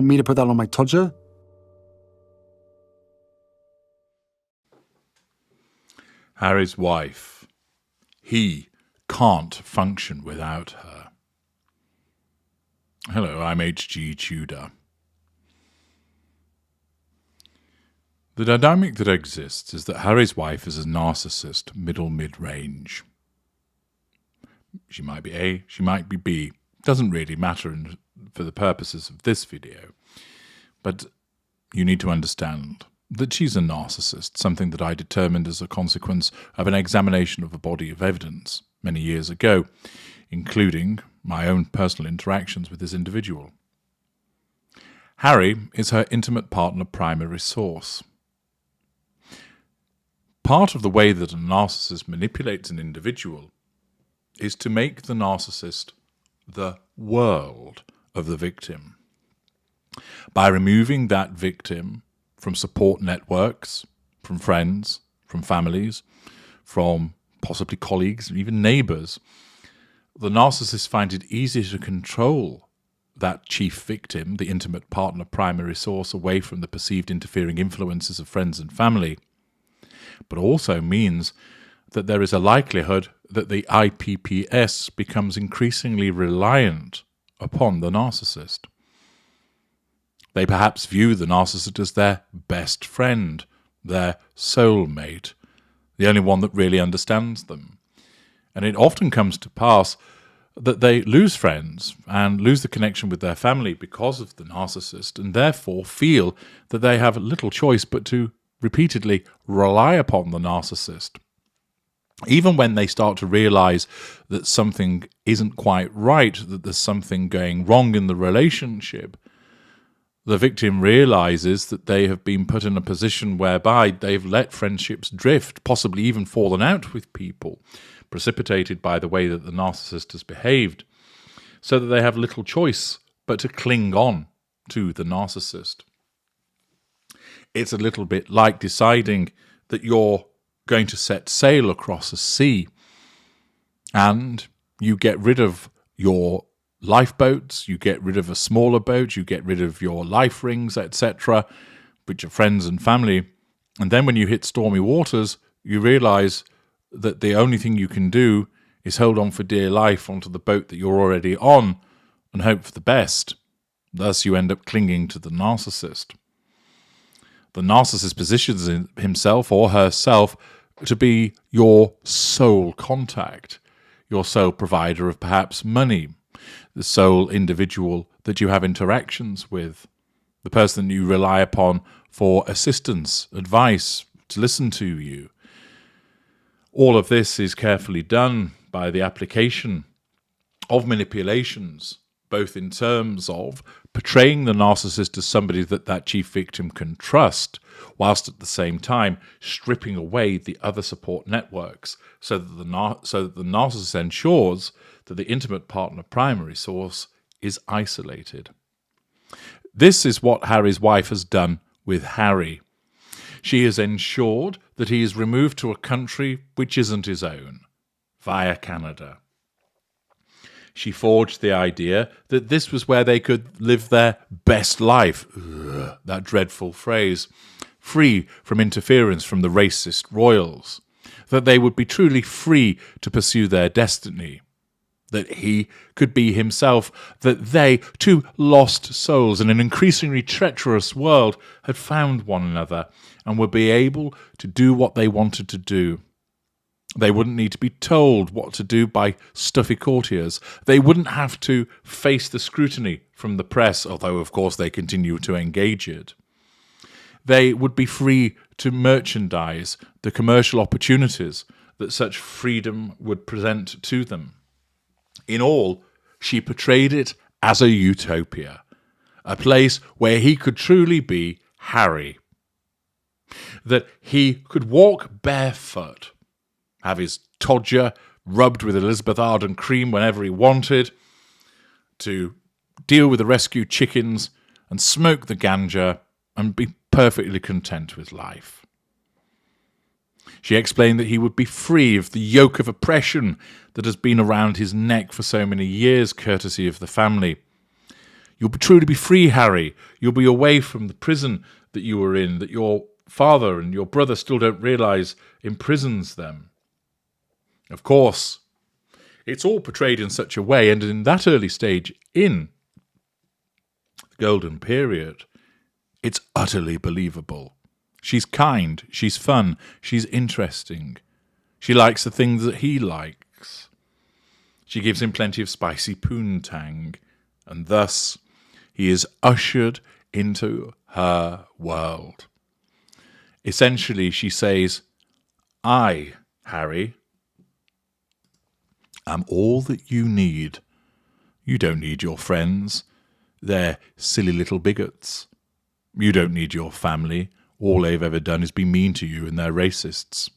want me to put that on my todger? Harry's wife. He can't function without her. Hello, I'm H.G. Tudor. The dynamic that exists is that Harry's wife is a narcissist, mid-range. She might be A, she might be B. Doesn't really matter for the purposes of this video. But you need to understand that she's a narcissist, something that I determined as a consequence of an examination of a body of evidence many years ago, including my own personal interactions with this individual. Harry is her intimate partner primary source. Part of the way that a narcissist manipulates an individual is to make the narcissist the world of the victim. By removing that victim from support networks, from friends, from families, from possibly colleagues, even neighbours, the narcissist finds it easier to control that chief victim, the intimate partner primary source, away from the perceived interfering influences of friends and family, but also means that there is a likelihood that the IPPS becomes increasingly reliant upon the narcissist. They perhaps view the narcissist as their best friend, their soulmate, the only one that really understands them. And it often comes to pass that they lose friends and lose the connection with their family because of the narcissist, and therefore feel that they have little choice but to repeatedly rely upon the narcissist. Even when they start to realize that something isn't quite right, that there's something going wrong in the relationship, the victim realizes that they have been put in a position whereby they've let friendships drift, possibly even fallen out with people, precipitated by the way that the narcissist has behaved, so that they have little choice but to cling on to the narcissist. It's a little bit like deciding that you're going to set sail across a sea and you get rid of your lifeboats, you get rid of a smaller boat, you get rid of your life rings, etc., which are friends and family, and then when you hit stormy waters, you realize that the only thing you can do is hold on for dear life onto the boat that you're already on and hope for the best. Thus you end up clinging to the narcissist. The narcissist positions himself or herself to be your sole contact, your sole provider of perhaps money, the sole individual that you have interactions with, the person you rely upon for assistance, advice, to listen to you. All of this is carefully done by the application of manipulations, both in terms of portraying the narcissist as somebody that chief victim can trust, whilst at the same time stripping away the other support networks so that the narcissist ensures that the intimate partner primary source is isolated. This is what Harry's wife has done with Harry. She has ensured that he is removed to a country which isn't his own, via Canada. She forged the idea that this was where they could live their best life, that dreadful phrase, free from interference from the racist royals, that they would be truly free to pursue their destiny, that he could be himself, that they, two lost souls in an increasingly treacherous world, had found one another and would be able to do what they wanted to do. They wouldn't need to be told what to do by stuffy courtiers. They wouldn't have to face the scrutiny from the press, although of course they continue to engage it. They would be free to merchandise the commercial opportunities that such freedom would present to them. In all, she portrayed it as a utopia, a place where he could truly be Harry, that he could walk barefoot, have his todger rubbed with Elizabeth Arden cream whenever he wanted, to deal with the rescue chickens and smoke the ganja and be perfectly content with life. She explained that he would be free of the yoke of oppression that has been around his neck for so many years, courtesy of the family. You'll truly be free, Harry. You'll be away from the prison that you were in, that your father and your brother still don't realise imprisons them. Of course, it's all portrayed in such a way, and in that early stage in the Golden Period, it's utterly believable. She's kind, she's fun, she's interesting. She likes the things that he likes. She gives him plenty of spicy poontang, and thus he is ushered into her world. Essentially, she says, I, Harry, am all that you need. You don't need your friends. They're silly little bigots. You don't need your family. All they've ever done is be mean to you, and they're racists.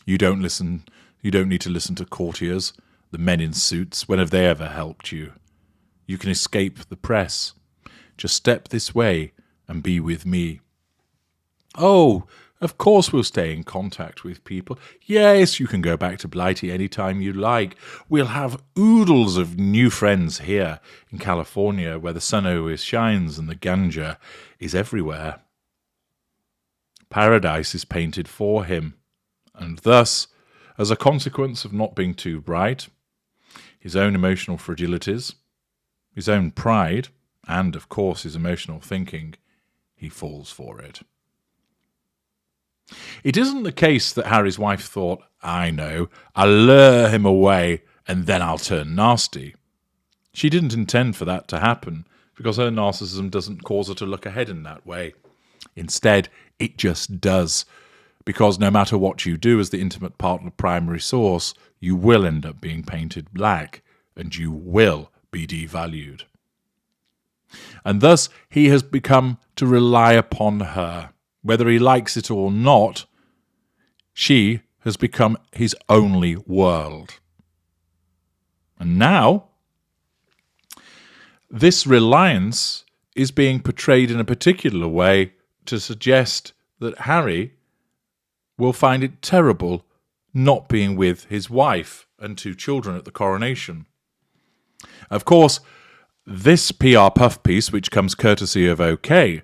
You don't need to listen to courtiers, the men in suits. When have they ever helped you? You can escape the press. Just step this way and be with me. Oh, of course we'll stay in contact with people. Yes, you can go back to Blighty any time you like. We'll have oodles of new friends here in California, where the sun always shines and the ganja is everywhere. Paradise is painted for him, and thus, as a consequence of not being too bright, his own emotional fragilities, his own pride, and, of course, his emotional thinking, he falls for it. It isn't the case that Harry's wife thought, I know, I'll lure him away and then I'll turn nasty. She didn't intend for that to happen, because her narcissism doesn't cause her to look ahead in that way. Instead, it just does, because no matter what you do as the intimate partner primary source, you will end up being painted black, and you will be devalued. And thus he has become to rely upon her. Whether he likes it or not, she has become his only world. And now, this reliance is being portrayed in a particular way to suggest that Harry will find it terrible not being with his wife and 2 children at the coronation. Of course, this PR puff piece, which comes courtesy of OK,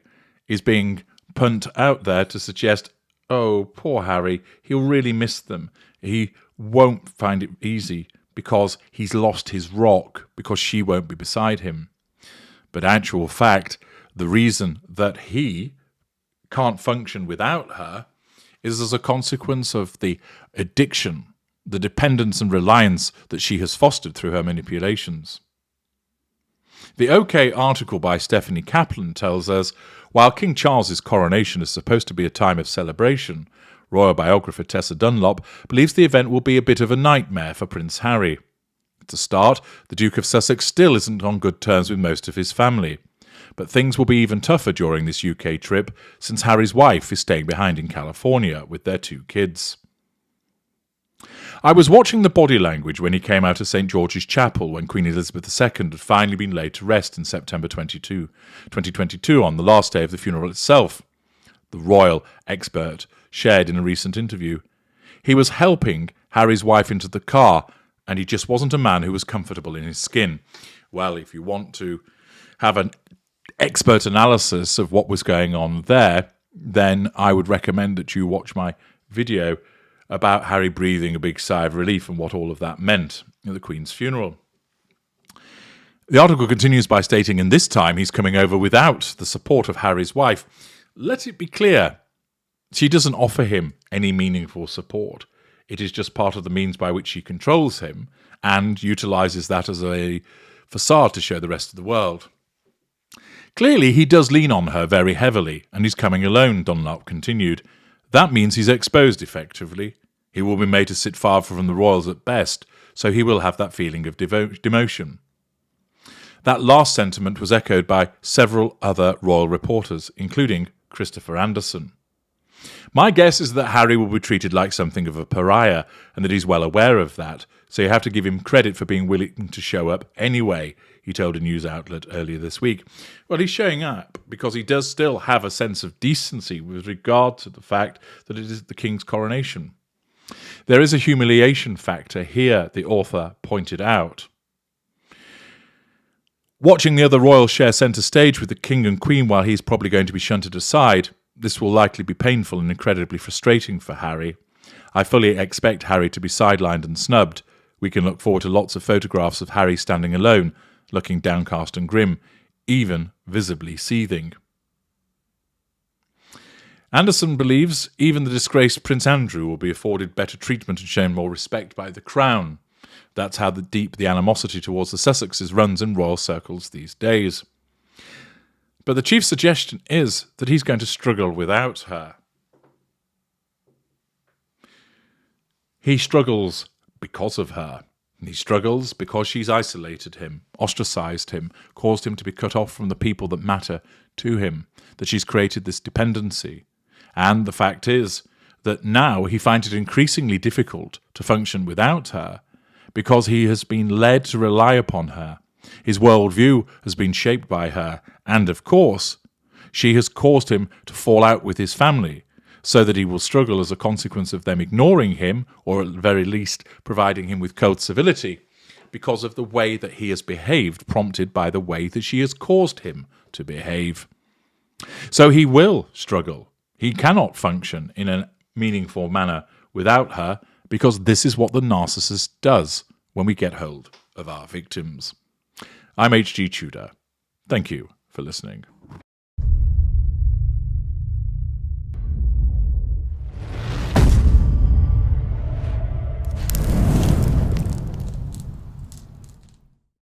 is being punt out there to suggest, oh, poor Harry, he'll really miss them. He won't find it easy because he's lost his rock, because she won't be beside him. But actual fact, the reason that he can't function without her is as a consequence of the addiction, the dependence and reliance that she has fostered through her manipulations. The OK article by Stephanie Kaplan tells us, while King Charles's coronation is supposed to be a time of celebration, royal biographer Tessa Dunlop believes the event will be a bit of a nightmare for Prince Harry. To start, the Duke of Sussex still isn't on good terms with most of his family. But things will be even tougher during this UK trip, since Harry's wife is staying behind in California with their 2 kids. I was watching the body language when he came out of St. George's Chapel when Queen Elizabeth II had finally been laid to rest in September 2022 on the last day of the funeral itself, the royal expert shared in a recent interview. He was helping Harry's wife into the car, and he just wasn't a man who was comfortable in his skin. Well, if you want to have an expert analysis of what was going on there, then I would recommend that you watch my video about Harry breathing a big sigh of relief and what all of that meant at the Queen's funeral. The article continues by stating, and this time he's coming over without the support of Harry's wife. Let it be clear, she doesn't offer him any meaningful support. It is just part of the means by which she controls him and utilises that as a facade to show the rest of the world. Clearly, he does lean on her very heavily, and he's coming alone, Dunlop continued. That means he's exposed effectively. He will be made to sit far from the royals at best, so he will have that feeling of demotion. That last sentiment was echoed by several other royal reporters, including Christopher Anderson. My guess is that Harry will be treated like something of a pariah, and that he's well aware of that, so you have to give him credit for being willing to show up anyway, he told a news outlet earlier this week. Well, he's showing up because he does still have a sense of decency with regard to the fact that it is the king's coronation. There is a humiliation factor here, the author pointed out. Watching the other royals share centre stage with the king and queen while he's probably going to be shunted aside, this will likely be painful and incredibly frustrating for Harry. I fully expect Harry to be sidelined and snubbed. We can look forward to lots of photographs of Harry standing alone, looking downcast and grim, even visibly seething. Anderson believes even the disgraced Prince Andrew will be afforded better treatment and shown more respect by the Crown. That's how deep the animosity towards the Sussexes runs in royal circles these days. But the chief suggestion is that he's going to struggle without her. He struggles because of her. He struggles because she's isolated him, ostracised him, caused him to be cut off from the people that matter to him, that she's created this dependency. And the fact is that now he finds it increasingly difficult to function without her because he has been led to rely upon her. His worldview has been shaped by her, and of course, she has caused him to fall out with his family, so that he will struggle as a consequence of them ignoring him, or at the very least providing him with cold civility, because of the way that he has behaved, prompted by the way that she has caused him to behave. So he will struggle. He cannot function in a meaningful manner without her, because this is what the narcissist does when we get hold of our victims. I'm H.G. Tudor. Thank you for listening.